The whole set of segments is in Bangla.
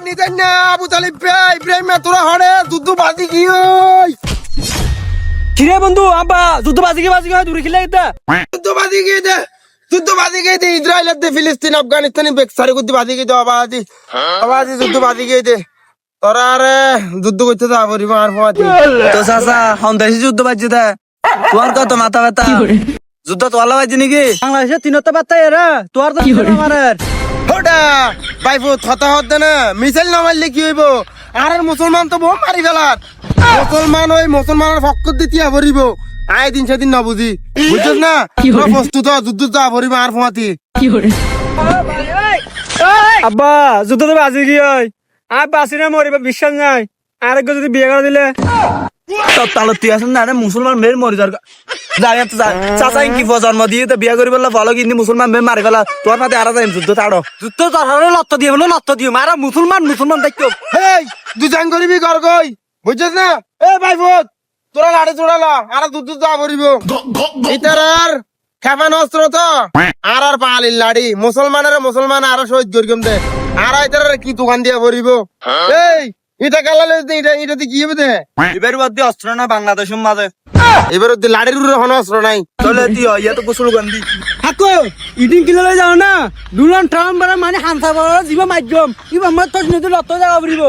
নিতেন না আবু তালিব ভাই ইব্রাহিম তোরা হরে যুদ্ধ বাজি কি ওই কিরে বন্ধু আব্বা যুদ্ধ বাজি হয় দূরে খেলে এটা যুদ্ধ বাজি গিয়ে দে ইসরায়েল দে ফিলিস্তিন আফগানিস্তানি বেকসারি করতে বাজি গিয়ে দে আবাদি যুদ্ধ বাজি গিয়ে দে তোরা আরে যুদ্ধ করতে তো আবরি মার ফাতি তো চাচা সন্দেশি যুদ্ধ বাজছে তা তোমার কত মাথা ব্যথা যুদ্ধ তো ভালো বাজছে নাকি বাংলাদেশের তিনটা বার্তা এরা তোর তো আমার হোডা বাইফুত হতা হত না মিসাইল না মারলে কি হইব আর মুসলমান তো বহু মারি ফেলার মুসলমানের ফক্কর দিতে ভরিব আয় দিন সেদিন না বুঝি বুঝছস না তোরা প্রস্তুত যুদ্ধ যা ভরিব আর ফোয়াতি আব্বা যুদ্ধ তো বাজি কি হয় আর বাসি না মরিবা বিশ্বাস নাই আরেকবার যদি বিয়ে করে দিলে সব তাহলে তুই আছেন না মুসলমান মেয়ের মরি যার যাই তো চাচা কি জন্ম দিয়ে তো বিয়ে করি বললে ভালো কিন্তু মুসলমান মেয়ে মারি ফেলা তোর সাথে আর যুদ্ধ তাড়ো যুদ্ধ তোর লত্ত দিয়ে বলো লত্ত দিয়ে মারা মুসলমান দেখতো এই তুই জান করিবি কর কই বুঝছস না এ বাইফুত তোরা লাড়ি চড়ালা আর যুদ্ধ যা ভরিব ইতার আর খেপান অস্ত্র তো আর পালির লাড়ি মুসলমান আর শহীদ করিম দে আর ইতার কি দোকান দিয়া ভরিব এই এটা কালালে এটা কি হবে দে এবার বাদ দিয়ে অস্ত্র না বাংলাদেশের মাঝে এবার লাড়ির কোনো অস্ত্র নাই চলে তুই ইয়া তো কুসুল গন্ধি হাকো ইডিং কিলোলে যাও না ডোনাল্ড ট্রাম্প মানে হানসা বড় জীব মাধ্যম ইবা আমার তো নিতে লত্ত জায়গা বলিব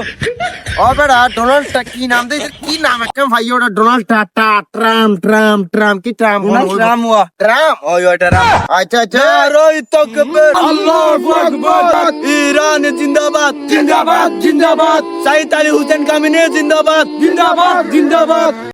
ও বেড়া ডোনাল্ড কি নাম দে কি নাম একটা ভাই ওটা ডোনাল্ড ট্রাম্প কি ট্রাম্প রাম ওয়া ট্রাম্প ওই ওইটা রাম আচ্ছা নারাই তাকবীর আল্লাহু আকবার ইরান জিন্দাবাদ জিন্দাবাদ সাইদ আলী হুসেন কামিনী জিন্দাবাদ জিন্দাবাদ